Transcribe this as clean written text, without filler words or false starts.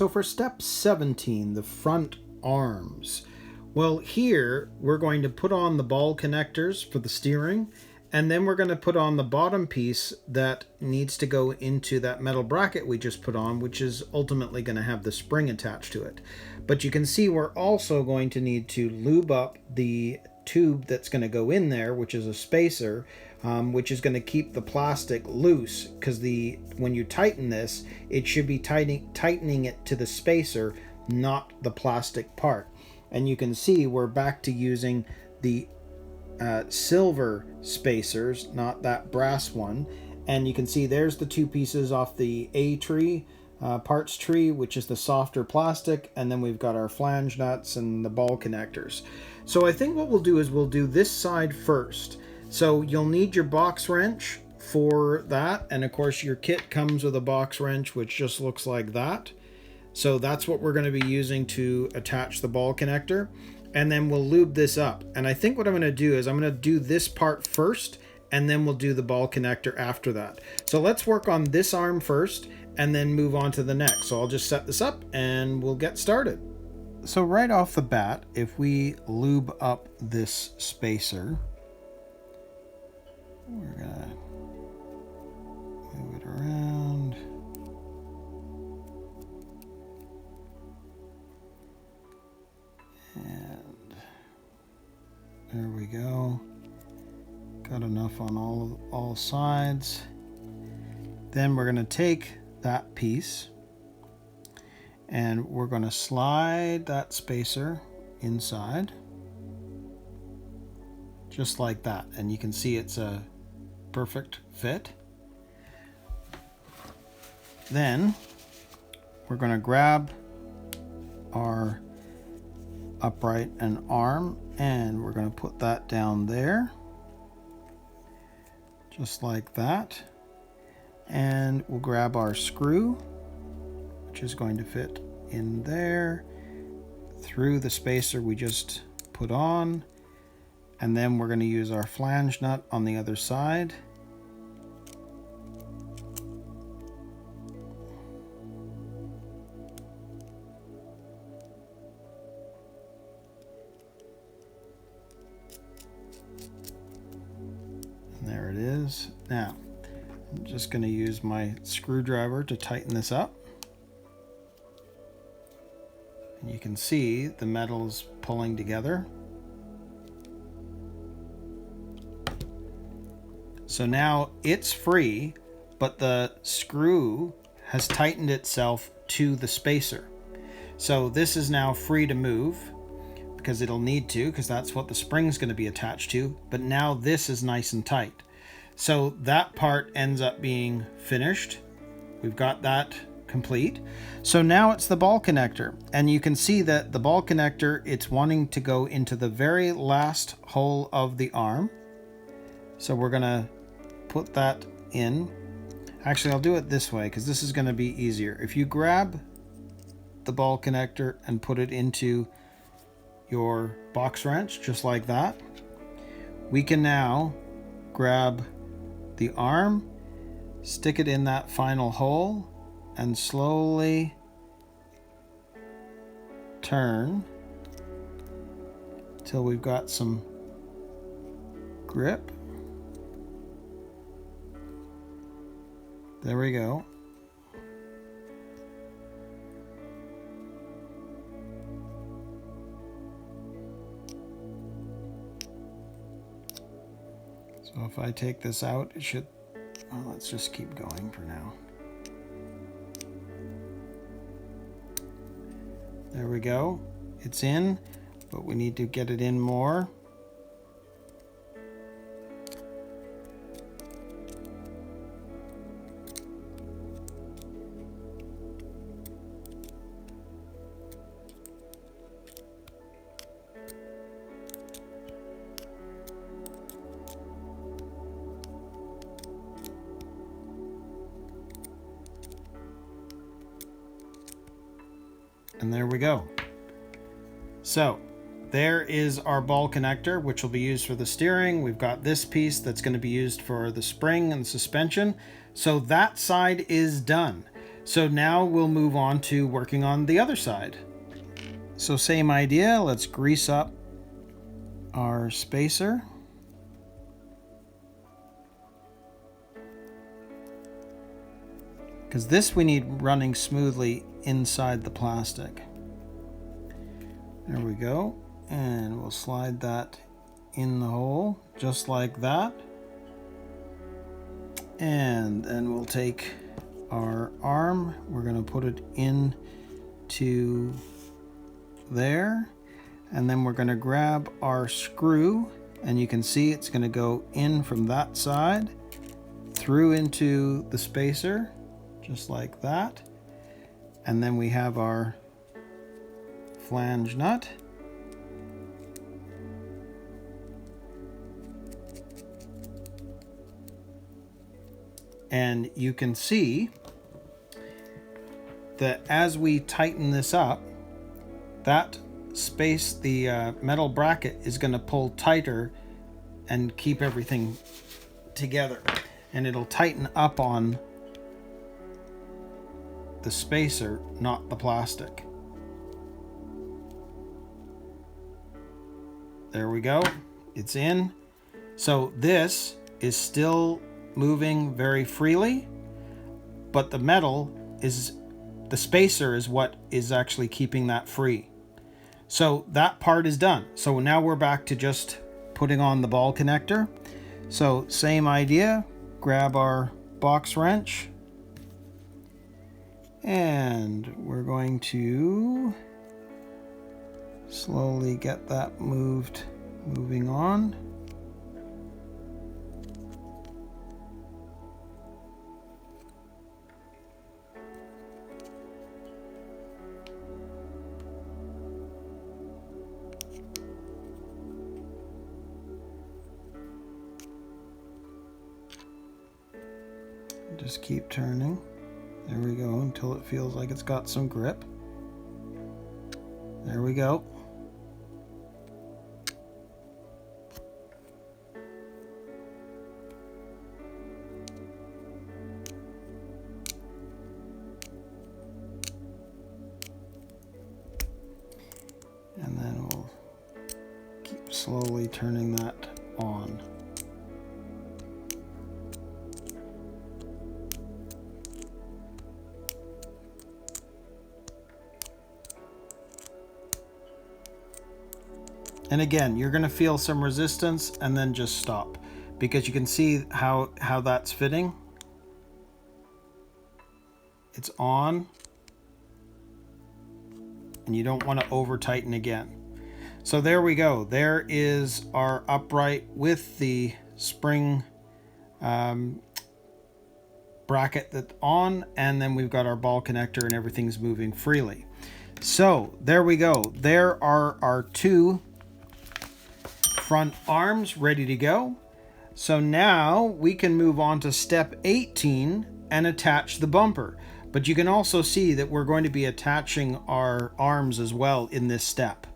So for step 17, the front arms. Well, here we're going to put on the ball connectors for the steering, and then we're going to put on the bottom piece that needs to go into that metal bracket we just put on, which is ultimately going to have the spring attached to it. But you can see we're also going to need to lube up the tube that's going to go in there, which is a spacer, which is going to keep the plastic loose, because when you tighten this, it should be tightening it to the spacer, not the plastic part. And you can see we're back to using the silver spacers, not that brass one. And you can see there's the two pieces off the A tree, parts tree, which is the softer plastic, and then we've got our flange nuts and the ball connectors. So I think what we'll do is we'll do this side first. So you'll need your box wrench for that, and of course your kit comes with a box wrench which just looks like that. So that's what we're going to be using to attach the ball connector, and then we'll lube this up. And I think what I'm going to do is I'm going to do this part first, and then we'll do the ball connector after that. So let's work on this arm first and then move on to the next. So I'll just set this up and we'll get started. So right off the bat, if we lube up this spacer, we're gonna move it around. And there we go. Got enough on all sides. Then we're gonna take that piece and we're going to slide that spacer inside just like that, and you can see it's a perfect fit. Then we're going to grab our upright and arm, and we're going to put that down there just like that, and we'll grab our screw, which is going to fit in there through the spacer we just put on, and then we're going to use our flange nut on the other side. And there it is. Now I'm just going to use my screwdriver to tighten this up. You can see the metal's pulling together. So now it's free, but the screw has tightened itself to the spacer. So this is now free to move because it'll need to, because that's what the spring's going to be attached to. But now this is nice and tight. So that part ends up being finished. We've got that complete. So now it's the ball connector, and you can see that the ball connector, it's wanting to go into the very last hole of the arm. So we're gonna put that in. Actually, I'll do it this way because this is going to be easier. If you grab the ball connector and put it into your box wrench just like that, we can now grab the arm, stick it in that final hole, and slowly turn till we've got some grip. There we go. So if I take this out, it should, well, let's just keep going for now. There we go. It's in, but we need to get it in more. And there we go. So there is our ball connector, which will be used for the steering. We've got this piece that's going to be used for the spring and suspension. So that side is done. So now we'll move on to working on the other side. So same idea, let's grease up our spacer. Because this we need running smoothly inside the plastic. There we go. And we'll slide that in the hole just like that. And then we'll take our arm, we're going to put it into there, and then we're going to grab our screw, and you can see it's going to go in from that side through into the spacer just like that, and then we have our flange nut. And you can see that as we tighten this up, that space, the metal bracket, is going to pull tighter and keep everything together. And it'll tighten up on the spacer, not the plastic. There we go. It's in. So this is still moving very freely, but the metal is, the spacer is what is actually keeping that free. So that part is done. So now we're back to just putting on the ball connector. So same idea, grab our box wrench, and we're going to slowly get that moving on. Just keep turning. There we go, until it feels like it's got some grip. There we go. And then we'll keep slowly turning that on. And again, you're going to feel some resistance and then just stop, because you can see how that's fitting. It's on, and you don't want to over tighten again. So there we go. There is our upright with the spring bracket that's on, and then we've got our ball connector and everything's moving freely. So there we go. There are our two front arms ready to go. So now we can move on to step 18 and attach the bumper. But you can also see that we're going to be attaching our arms as well in this step.